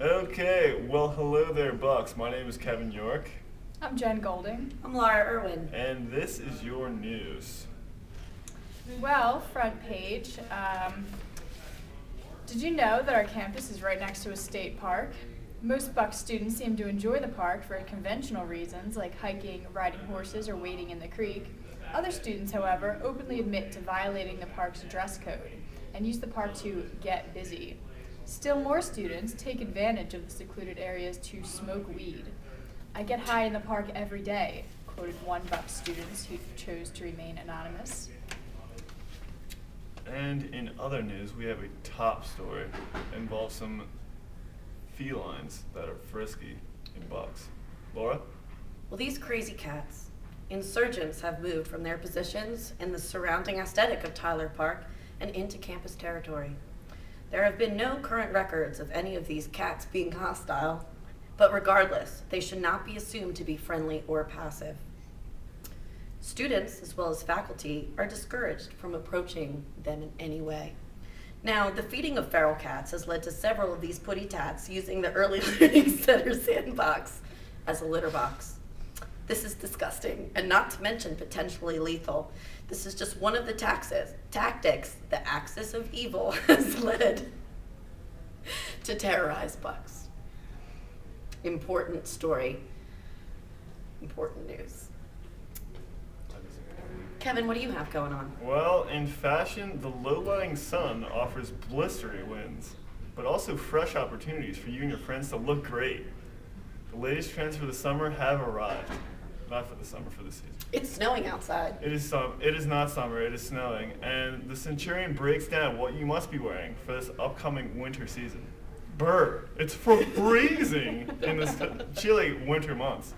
Okay, well, hello there, Bucks. My name is Kevin York, I'm Jen Golding. I'm Laura Irwin. and this is your news. Well, front page. Did you know that our campus is right next to a state park? Most Bucks students seem to enjoy the park for conventional reasons like hiking, riding horses, or wading in the creek. Other students, however, openly admit to violating the park's dress code and use the park to get busy. Still more students take advantage of the secluded areas to smoke weed. I get high in the park every day, quoted one Bucks student who chose to remain anonymous. And in other news, we have a top story that involves some felines that are frisky in Bucks. Laura? Well, these crazy cats, insurgents, have moved from their positions in the surrounding aesthetic of Tyler Park and into campus territory. There have been no current records of any of these cats being hostile, but regardless, they should not be assumed to be friendly or passive. Students, as well as faculty, are discouraged from approaching them in any way. Now, the feeding of feral cats has led to several of these putty tats using the Early Learning Center sandbox as a litter box. This is disgusting, and not to mention potentially lethal. This is just one of the tactics the axis of evil has led to terrorize Bucks. Important story, important news. Kevin, what do you have going on? Well, in fashion, the low-lying sun offers blistery winds, but also fresh opportunities for you and your friends to look great. The latest trends for the summer have arrived. Not for the summer, for the season. It's snowing outside. It is not summer, it is snowing, and the Centurion breaks down what you must be wearing for this upcoming winter season. Brr, it's freezing in this chilly winter months.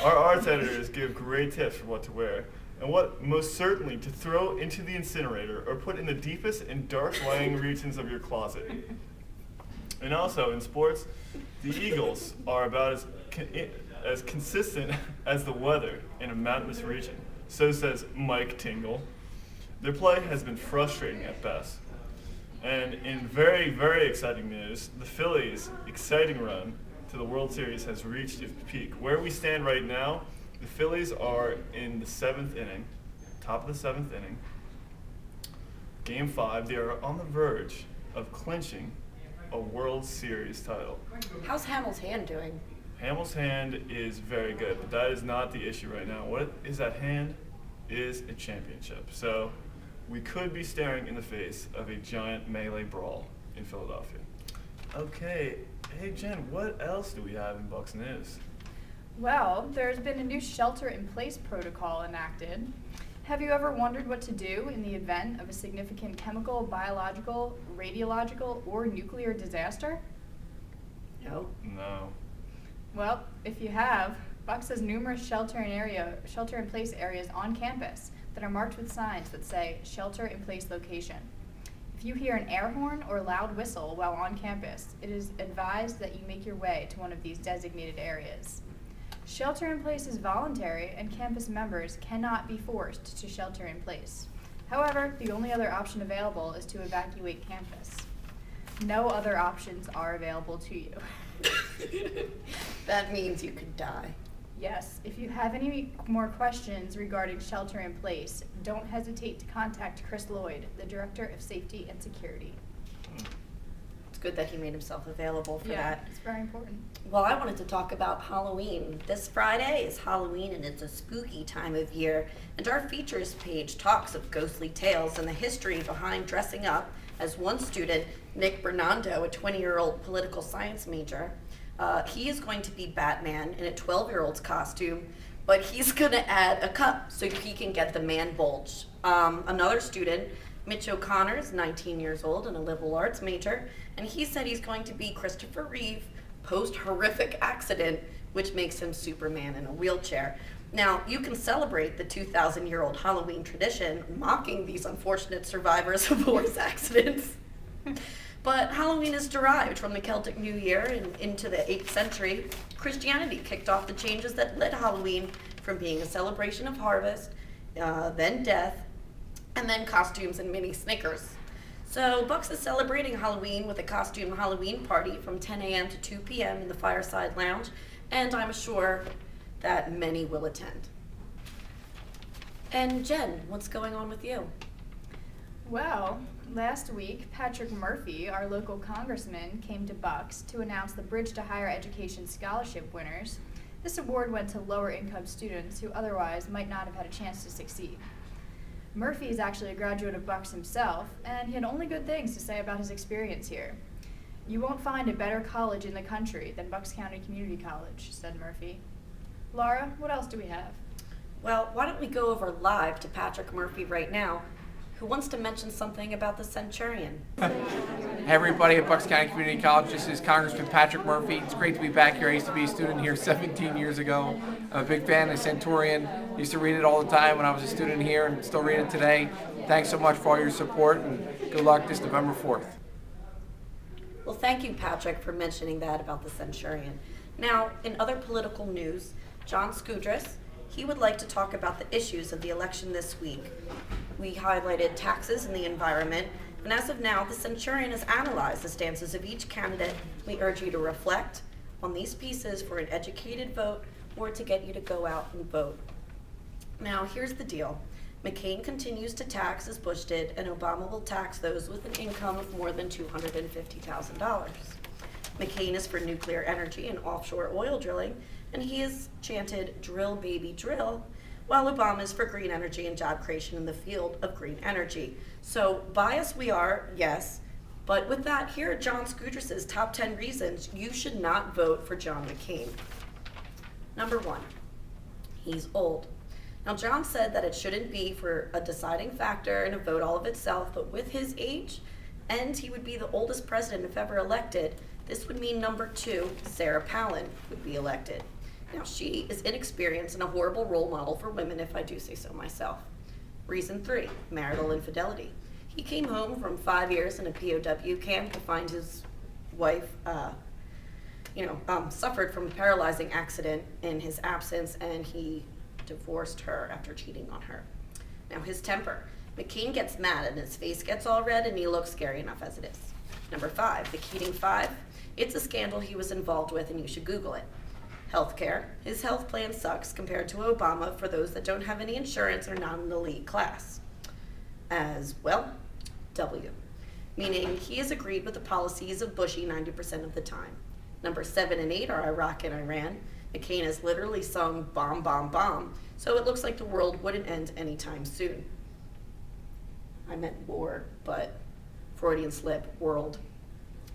Our arts editors give great tips for what to wear, and what most certainly to throw into the incinerator or put in the deepest and dark lying regions of your closet. And also, in sports, the Eagles are about as consistent as the weather in a mountainous region. So says Mike Tingle. Their play has been frustrating at best. And in very, very exciting news, the Phillies' exciting run to the World Series has reached its peak. Where we stand right now, the Phillies are in the seventh inning, top of the seventh inning. Game 5, they are on the verge of clinching a World Series title. How's Hamill's hand doing? Hamill's hand is very good, but that is not the issue right now. What is at hand is a championship. So we could be staring in the face of a giant melee brawl in Philadelphia. Okay, hey Jen, what else do we have in Bucks News? Well, there's been a new shelter-in-place protocol enacted. Have you ever wondered what to do in the event of a significant chemical, biological, radiological, or nuclear disaster? No. No. Well, if you have, Bucks has numerous shelter-in-place areas on campus that are marked with signs that say shelter-in-place location. If you hear an air horn or loud whistle while on campus, it is advised that you make your way to one of these designated areas. Shelter-in-place is voluntary, and campus members cannot be forced to shelter in place. However, the only other option available is to evacuate campus. No other options are available to you. That means you could die. Yes, if you have any more questions regarding shelter in place, don't hesitate to contact Chris Lloyd, the Director of Safety and Security. It's good that he made himself available for that. It's very important. Well, I wanted to talk about Halloween. This Friday is Halloween, and it's a spooky time of year. And our features page talks of ghostly tales and the history behind dressing up as one student, Nick Bernando, a 20-year-old political science major. He is going to be Batman in a 12-year-old's costume, but he's going to add a cup so he can get the man bulge. Another student, Mitch O'Connor, is 19 years old and a liberal arts major, and he said he's going to be Christopher Reeve post-horrific accident, which makes him Superman in a wheelchair. Now, you can celebrate the 2,000-year-old Halloween tradition, mocking these unfortunate survivors of horse accidents. But Halloween is derived from the Celtic New Year and into the 8th century. Christianity kicked off the changes that led Halloween from being a celebration of harvest, then death, and then costumes and mini Snickers. So Bucks is celebrating Halloween with a costume Halloween party from 10 a.m. to 2 p.m. in the Fireside Lounge, and I'm sure that many will attend. And Jen, what's going on with you? Well, last week, Patrick Murphy, our local congressman, came to Bucks to announce the Bridge to Higher Education Scholarship winners. This award went to lower-income students who otherwise might not have had a chance to succeed. Murphy is actually a graduate of Bucks himself, and he had only good things to say about his experience here. "You won't find a better college in the country than Bucks County Community College," said Murphy. Laura, what else do we have? Well, why don't we go over live to Patrick Murphy right now, who wants to mention something about the Centurion. Hey everybody at Bucks County Community College, this is Congressman Patrick Murphy. It's great to be back here. I used to be a student here 17 years ago. I'm a big fan of Centurion. Used to read it all the time when I was a student here and still read it today. Thanks so much for all your support and good luck this November 4th. Well, thank you, Patrick, for mentioning that about the Centurion. Now, in other political news, John Skudras, he would like to talk about the issues of the election this week. We highlighted taxes and the environment, and as of now, the Centurion has analyzed the stances of each candidate. We urge you to reflect on these pieces for an educated vote or to get you to go out and vote. Now, here's the deal. McCain continues to tax as Bush did, and Obama will tax those with an income of more than $250,000. McCain is for nuclear energy and offshore oil drilling, and he has chanted "drill, baby, drill," while Obama is for green energy and job creation in the field of green energy. So biased we are, yes, but with that, here are John Skudras' top 10 reasons you should not vote for John McCain. Number 1, he's old. Now, John said that it shouldn't be for a deciding factor in a vote all of itself, but with his age, and he would be the oldest president if ever elected, this would mean number 2, Sarah Palin, would be elected. Now, she is inexperienced and a horrible role model for women, if I do say so myself. Reason 3, marital infidelity. He came home from 5 years in a POW camp to find his wife, suffered from a paralyzing accident in his absence, and he divorced her after cheating on her. Now, his temper. McCain gets mad and his face gets all red and he looks scary enough as it is. Number 5, the Keating 5. It's a scandal he was involved with and you should Google it. Healthcare. His health plan sucks compared to Obama for those that don't have any insurance or not in the elite class. As well, W. Meaning he has agreed with the policies of Bushy 90% of the time. Number 7 and 8 are Iraq and Iran. McCain has literally sung "bomb, bomb, bomb," so it looks like the world wouldn't end anytime soon. I meant war, but Freudian slip, world.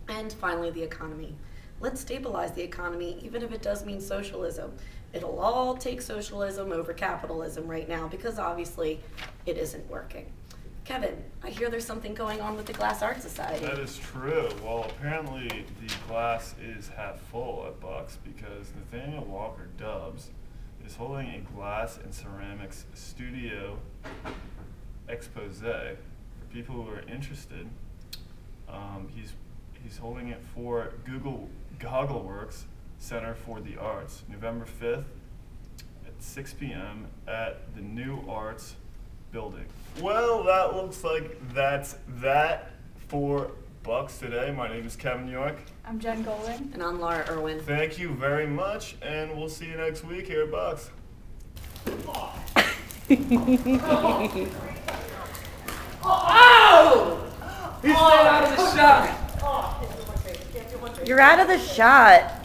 And finally, the economy. Let's stabilize the economy, even if it does mean socialism. It'll all take socialism over capitalism right now because obviously it isn't working. Kevin, I hear there's something going on with the Glass Art Society. That is true. Well, apparently the glass is half full at Bucks because Nathaniel Walker Dubs is holding a glass and ceramics studio expose for people who are interested. He's holding it for Google Goggleworks Center for the Arts, November 5th at 6 p.m. at the New Arts Building. Well, that looks like that's that for Bucks today. My name is Kevin York. I'm Jen Golden. And I'm Laura Irwin. Thank you very much, and we'll see you next week here at Bucks. Oh! He's still out of the shot. You're out of the shot.